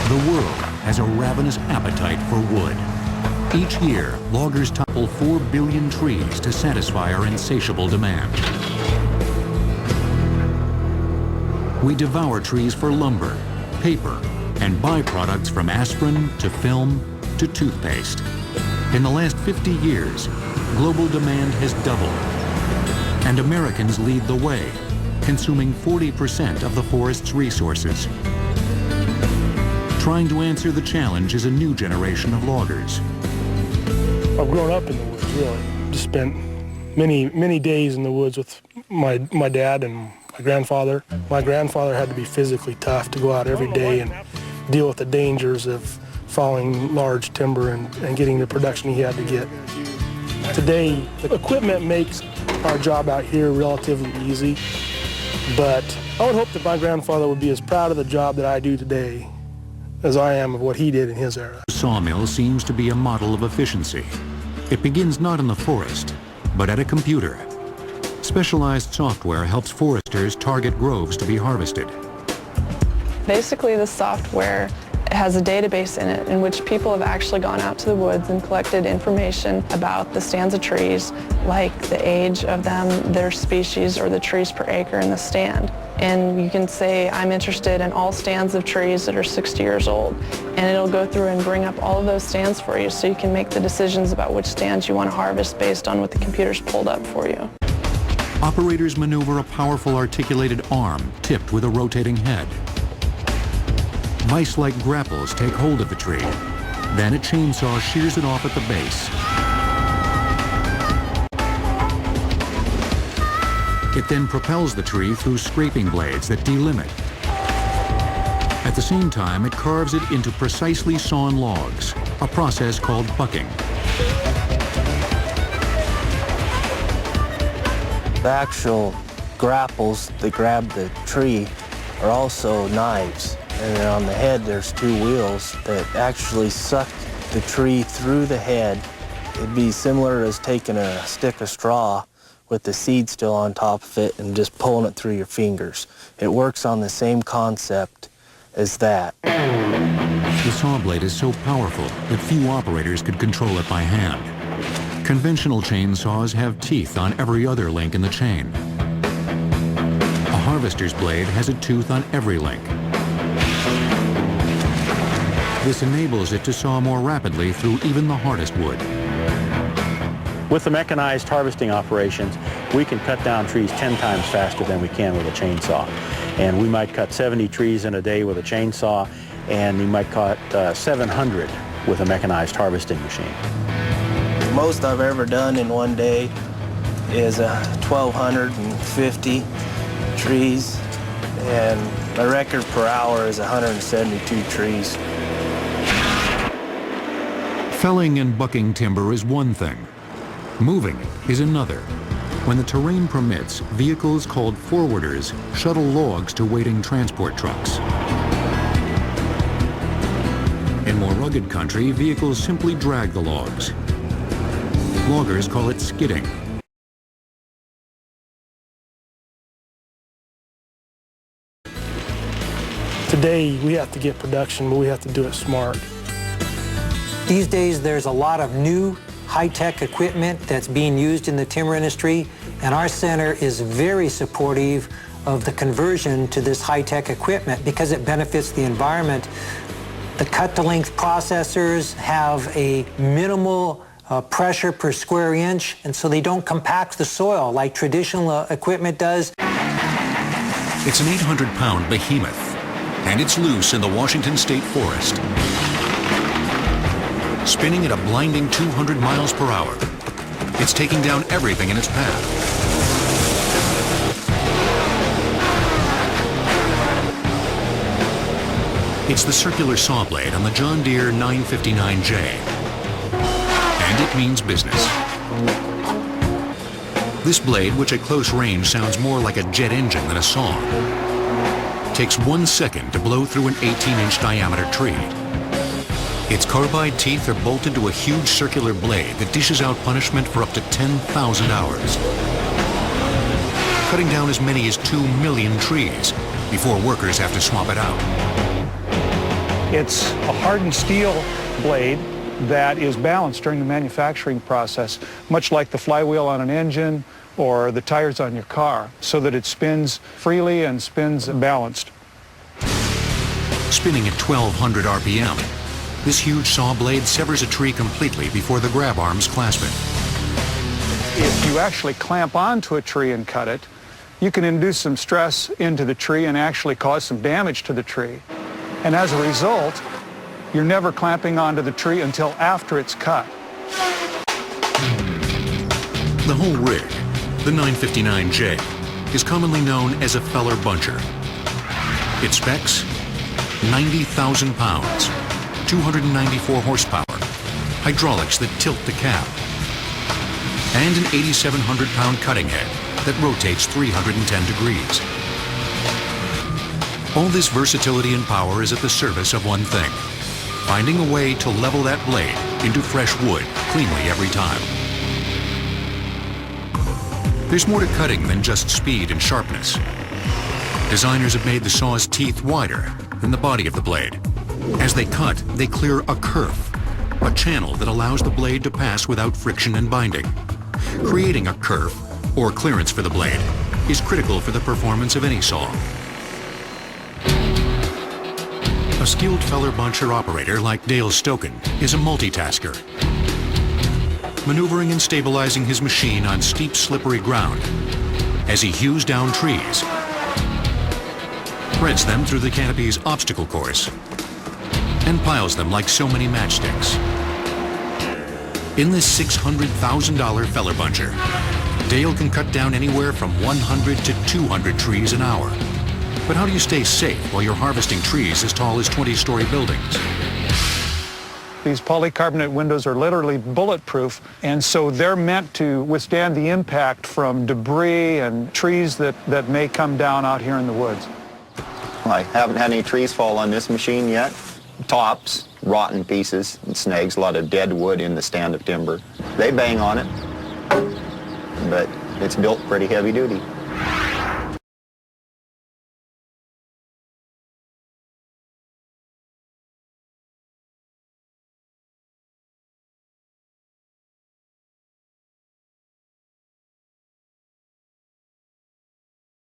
The world has a ravenous appetite for wood. Each year, loggers topple 4 billion trees to satisfy our insatiable demand. We devour trees for lumber, paper, and byproducts from aspirin to film to toothpaste. In the last 50 years, global demand has doubled, and Americans lead the way, consuming 40% of the forest's resources. Trying to answer the challenge is a new generation of loggers. I've grown up in the woods, really. Just spent many days in the woods with my dad and my grandfather. My grandfather had to be physically tough to go out every day and deal with the dangers of falling large timber and getting the production he had to get. Today, the equipment makes our job out here relatively easy, but I would hope that my grandfather would be as proud of the job that I do today as I am of what he did in his era. The sawmill seems to be a model of efficiency. It begins not in the forest, but at a computer. Specialized software helps foresters target groves to be harvested. Basically, the software has a database in it in which people have actually gone out to the woods and collected information about the stands of trees, like the age of them, their species, or the trees per acre in the stand. And you can say, I'm interested in all stands of trees that are 60 years old. And it'll go through and bring up all of those stands for you so you can make the decisions about which stands you want to harvest based on what the computer's pulled up for you. Operators maneuver a powerful articulated arm tipped with a rotating head. Vice-like grapples take hold of the tree. Then a chainsaw shears it off at the base. It then propels the tree through scraping blades that delimb it. At the same time, it carves it into precisely sawn logs, a process called bucking. The actual grapples that grab the tree are also knives. And then on the head, there's 2 wheels that actually suck the tree through the head. It'd be similar as taking a stick of straw with the seed still on top of it and just pulling it through your fingers. It works on the same concept as that. The saw blade is so powerful that few operators could control it by hand. Conventional chainsaws have teeth on every other link in the chain. A harvester's blade has a tooth on every link. This enables it to saw more rapidly through even the hardest wood. With the mechanized harvesting operations, we can cut down trees 10 times faster than we can with a chainsaw. And we might cut 70 trees in a day with a chainsaw, and we might cut 700 with a mechanized harvesting machine. The most I've ever done in one day is 1,250 trees, and my record per hour is 172 trees. Felling and bucking timber is one thing. Moving it is another. When the terrain permits, vehicles called forwarders shuttle logs to waiting transport trucks. In more rugged country, vehicles simply drag the logs. Loggers call it skidding. Today, we have to get production, but we have to do it smart. These days, there's a lot of new high-tech equipment that's being used in the timber industry, and our center is very supportive of the conversion to this high-tech equipment because it benefits the environment. The cut-to-length processors have a minimal pressure per square inch, and so they don't compact the soil like traditional equipment does. It's an 800-pound behemoth, and it's loose in the Washington State Forest. Spinning at a blinding 200 miles per hour. It's taking down everything in its path. It's the circular saw blade on the John Deere 959J. And it means business. This blade, which at close range sounds more like a jet engine than a saw, takes 1 second to blow through an 18-inch diameter tree. Its carbide teeth are bolted to a huge circular blade that dishes out punishment for up to 10,000 hours. Cutting down as many as 2 million trees before workers have to swap it out. It's a hardened steel blade that is balanced during the manufacturing process, much like the flywheel on an engine or the tires on your car, so that it spins freely and spins balanced. Spinning at 1,200 RPM, this huge saw blade severs a tree completely before the grab arms clasp it. If you actually clamp onto a tree and cut it, you can induce some stress into the tree and actually cause some damage to the tree. And as a result, you're never clamping onto the tree until after it's cut. The whole rig, the 959J, is commonly known as a feller buncher. Its specs: 90,000 pounds, 294 horsepower, hydraulics that tilt the cab, and an 8,700-pound cutting head that rotates 310 degrees. All this versatility and power is at the service of one thing: finding a way to level that blade into fresh wood cleanly every time. There's more to cutting than just speed and sharpness. Designers have made the saw's teeth wider than the body of the blade. As they cut, they clear a kerf, a channel that allows the blade to pass without friction and binding. Creating a kerf, or clearance for the blade, is critical for the performance of any saw. A skilled feller buncher operator like Dale Stoken is a multitasker, maneuvering and stabilizing his machine on steep, slippery ground as he hews down trees, threads them through the canopy's obstacle course, and piles them like so many matchsticks. In this $600,000 feller buncher, Dale can cut down anywhere from 100 to 200 trees an hour. But how do you stay safe while you're harvesting trees as tall as 20-story buildings? These polycarbonate windows are literally bulletproof, and so they're meant to withstand the impact from debris and trees that may come down out here in the woods. I haven't had any trees fall on this machine yet. Tops, rotten pieces, and snags, a lot of dead wood in the stand of timber. They bang on it, but it's built pretty heavy duty.